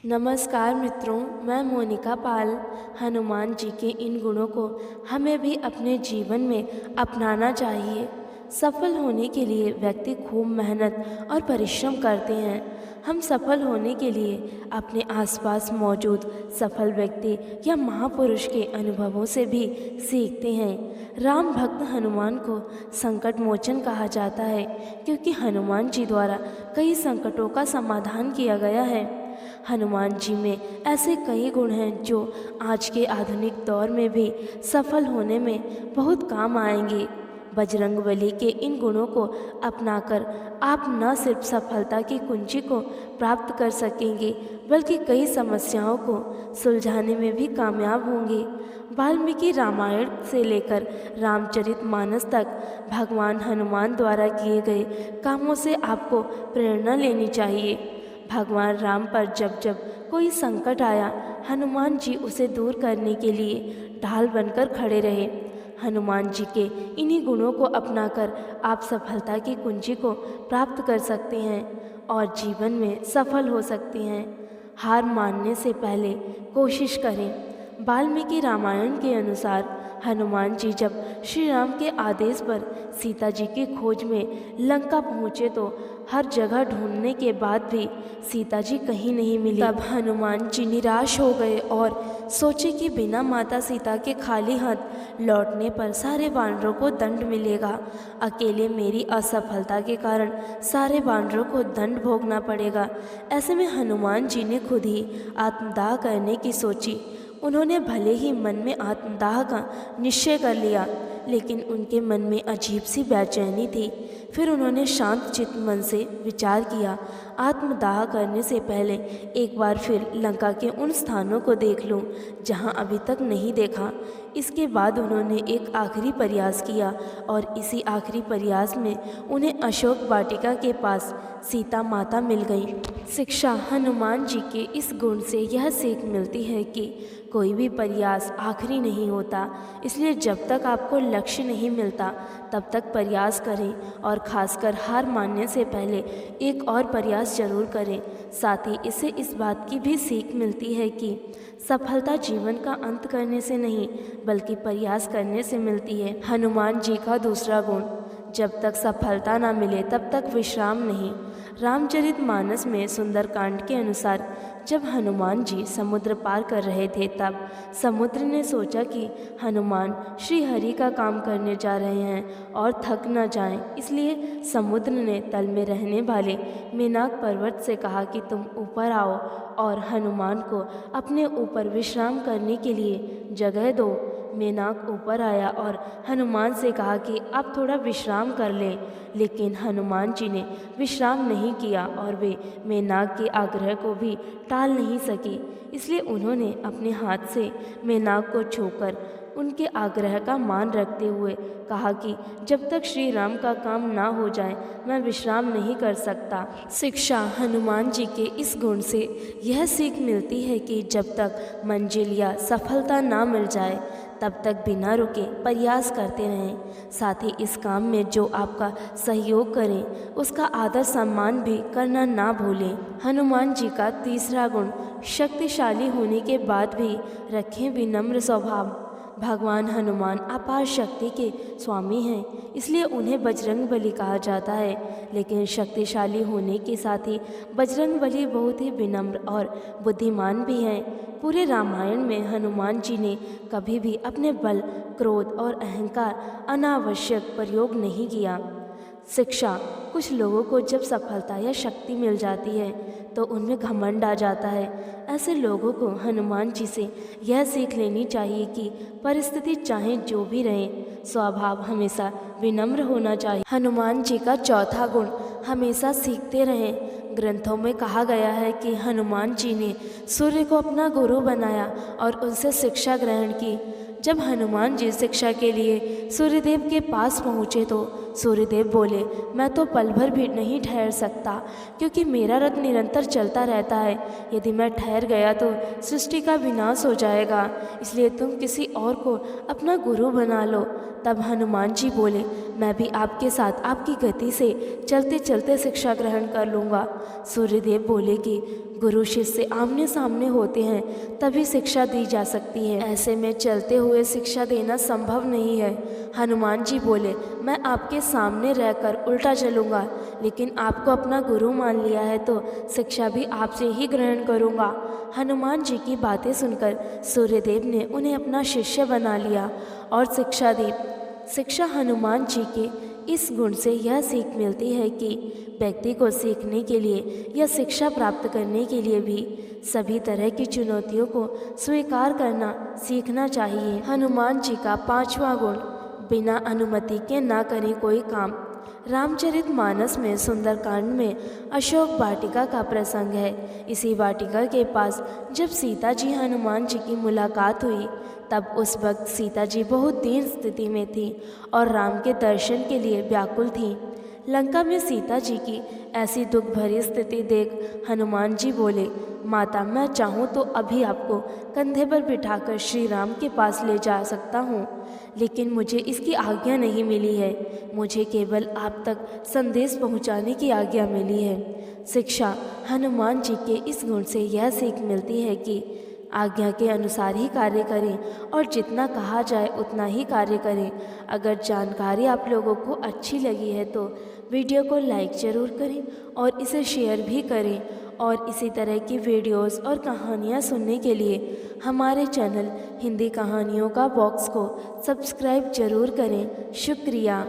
नमस्कार मित्रों, मैं मोनिका पाल। हनुमान जी के इन गुणों को हमें भी अपने जीवन में अपनाना चाहिए। सफल होने के लिए व्यक्ति खूब मेहनत और परिश्रम करते हैं। हम सफल होने के लिए अपने आसपास मौजूद सफल व्यक्ति या महापुरुष के अनुभवों से भी सीखते हैं। राम भक्त हनुमान को संकट मोचन कहा जाता है क्योंकि हनुमान जी द्वारा कई संकटों का समाधान किया गया है। हनुमान जी में ऐसे कई गुण हैं जो आज के आधुनिक दौर में भी सफल होने में बहुत काम आएंगे। बजरंगबली के इन गुणों को अपनाकर आप न सिर्फ सफलता की कुंजी को प्राप्त कर सकेंगे बल्कि कई समस्याओं को सुलझाने में भी कामयाब होंगे। वाल्मीकि रामायण से लेकर रामचरितमानस तक भगवान हनुमान द्वारा किए गए कामों से आपको प्रेरणा लेनी चाहिए। भगवान राम पर जब जब कोई संकट आया, हनुमान जी उसे दूर करने के लिए ढाल बनकर खड़े रहे। हनुमान जी के इन्हीं गुणों को अपनाकर आप सफलता की कुंजी को प्राप्त कर सकते हैं और जीवन में सफल हो सकते हैं। हार मानने से पहले कोशिश करें। वाल्मीकि रामायण के अनुसार हनुमान जी जब श्री राम के आदेश पर सीता जी की खोज में लंका पहुँचे तो हर जगह ढूंढने के बाद भी सीता जी कहीं नहीं मिली। तब हनुमान जी निराश हो गए और सोचे कि बिना माता सीता के खाली हाथ लौटने पर सारे वानरों को दंड मिलेगा। अकेले मेरी असफलता के कारण सारे वानरों को दंड भोगना पड़ेगा। ऐसे में हनुमान जी ने खुद ही आत्मदाह करने की सोची। उन्होंने भले ही मन में आत्मदाह का निश्चय कर लिया, लेकिन उनके मन में अजीब सी बेचैनी थी। फिर उन्होंने शांत चित्त मन से विचार किया, आत्मदाह करने से पहले एक बार फिर लंका के उन स्थानों को देख लूं जहां अभी तक नहीं देखा। इसके बाद उन्होंने एक आखिरी प्रयास किया और इसी आखिरी प्रयास में उन्हें अशोक वाटिका के पास सीता माता मिल गई। शिक्षा हनुमान जी के इस गुण से यह सीख मिलती है कि कोई भी प्रयास आखिरी नहीं होता, इसलिए जब तक आपको लक्ष्य नहीं मिलता तब तक प्रयास करें और खासकर हार मानने से पहले एक और प्रयास जरूर करें। साथ ही इससे इस बात की भी सीख मिलती है कि सफलता जीवन का अंत करने से नहीं बल्कि प्रयास करने से मिलती है। हनुमान जी का दूसरा गुण, जब तक सफलता ना मिले तब तक विश्राम नहीं। रामचरितमानस में सुंदरकांड के अनुसार जब हनुमान जी समुद्र पार कर रहे थे तब समुद्र ने सोचा कि हनुमान श्री हरि का काम करने जा रहे हैं और थक न जाएं, इसलिए समुद्र ने तल में रहने वाले मेनाक पर्वत से कहा कि तुम ऊपर आओ और हनुमान को अपने ऊपर विश्राम करने के लिए जगह दो। मेनाक ऊपर आया और हनुमान से कहा कि आप थोड़ा विश्राम कर लें, लेकिन हनुमान जी ने विश्राम नहीं किया और वे मेनाक के आग्रह को भी टाल नहीं सकी। इसलिए उन्होंने अपने हाथ से मेनाक को छूकर उनके आग्रह का मान रखते हुए कहा कि जब तक श्री राम का काम ना हो जाए मैं विश्राम नहीं कर सकता। शिक्षा हनुमान जी के इस गुण से यह सीख मिलती है कि जब तक मंजिल या सफलता ना मिल जाए तब तक बिना रुके प्रयास करते रहें। साथ ही इस काम में जो आपका सहयोग करें उसका आदर सम्मान भी करना ना भूलें। हनुमान जी का तीसरा गुण, शक्तिशाली होने के बाद भी रखें विनम्र स्वभाव। भगवान हनुमान अपार शक्ति के स्वामी हैं, इसलिए उन्हें बजरंगबली कहा जाता है। लेकिन शक्तिशाली होने के साथ ही बजरंगबली बहुत ही विनम्र और बुद्धिमान भी हैं। पूरे रामायण में हनुमान जी ने कभी भी अपने बल, क्रोध और अहंकार अनावश्यक प्रयोग नहीं किया। शिक्षा, कुछ लोगों को जब सफलता या शक्ति मिल जाती है तो उनमें घमंड आ जाता है। ऐसे लोगों को हनुमान जी से यह सीख लेनी चाहिए कि परिस्थिति चाहे जो भी रहे, स्वभाव हमेशा विनम्र होना चाहिए। हनुमान जी का चौथा गुण, हमेशा सीखते रहें। ग्रंथों में कहा गया है कि हनुमान जी ने सूर्य को अपना गुरु बनाया और उनसे शिक्षा ग्रहण की। जब हनुमान जी शिक्षा के लिए सूर्यदेव के पास पहुँचे तो सूर्यदेव बोले, मैं तो पल भर भी नहीं ठहर सकता क्योंकि मेरा रथ निरंतर चलता रहता है। यदि मैं ठहर गया तो सृष्टि का विनाश हो जाएगा, इसलिए तुम किसी और को अपना गुरु बना लो। तब हनुमान जी बोले, मैं भी आपके साथ आपकी गति से चलते चलते शिक्षा ग्रहण कर लूँगा। सूर्यदेव बोले कि गुरु शिष्य आमने सामने होते हैं तभी शिक्षा दी जा सकती है, ऐसे में चलते हुए शिक्षा देना संभव नहीं है। हनुमान जी बोले, मैं आपके सामने रहकर उल्टा चलूँगा, लेकिन आपको अपना गुरु मान लिया है तो शिक्षा भी आपसे ही ग्रहण करूँगा। हनुमान जी की बातें सुनकर सूर्यदेव ने उन्हें अपना शिष्य बना लिया और शिक्षा दी। शिक्षा हनुमान जी के इस गुण से यह सीख मिलती है कि व्यक्ति को सीखने के लिए या शिक्षा प्राप्त करने के लिए भी सभी तरह की चुनौतियों को स्वीकार करना सीखना चाहिए। हनुमान जी का 5वां गुण, बिना अनुमति के ना करें कोई काम। रामचरितमानस में सुंदरकांड में अशोक वाटिका का प्रसंग है। इसी वाटिका के पास जब सीता जी हनुमान जी की मुलाकात हुई तब उस वक्त सीता जी बहुत दीन स्थिति में थी और राम के दर्शन के लिए व्याकुल थी। लंका में सीता जी की ऐसी दुख भरी स्थिति देख हनुमान जी बोले, माता, मैं चाहूँ तो अभी आपको कंधे पर बिठाकर श्री राम के पास ले जा सकता हूँ, लेकिन मुझे इसकी आज्ञा नहीं मिली है। मुझे केवल आप तक संदेश पहुँचाने की आज्ञा मिली है। शिक्षा हनुमान जी के इस गुण से यह सीख मिलती है कि आज्ञा के अनुसार ही कार्य करें और जितना कहा जाए उतना ही कार्य करें। अगर जानकारी आप लोगों को अच्छी लगी है तो वीडियो को लाइक ज़रूर करें और इसे शेयर भी करें, और इसी तरह की वीडियोस और कहानियाँ सुनने के लिए हमारे चैनल हिंदी कहानियों का बॉक्स को सब्सक्राइब ज़रूर करें। शुक्रिया।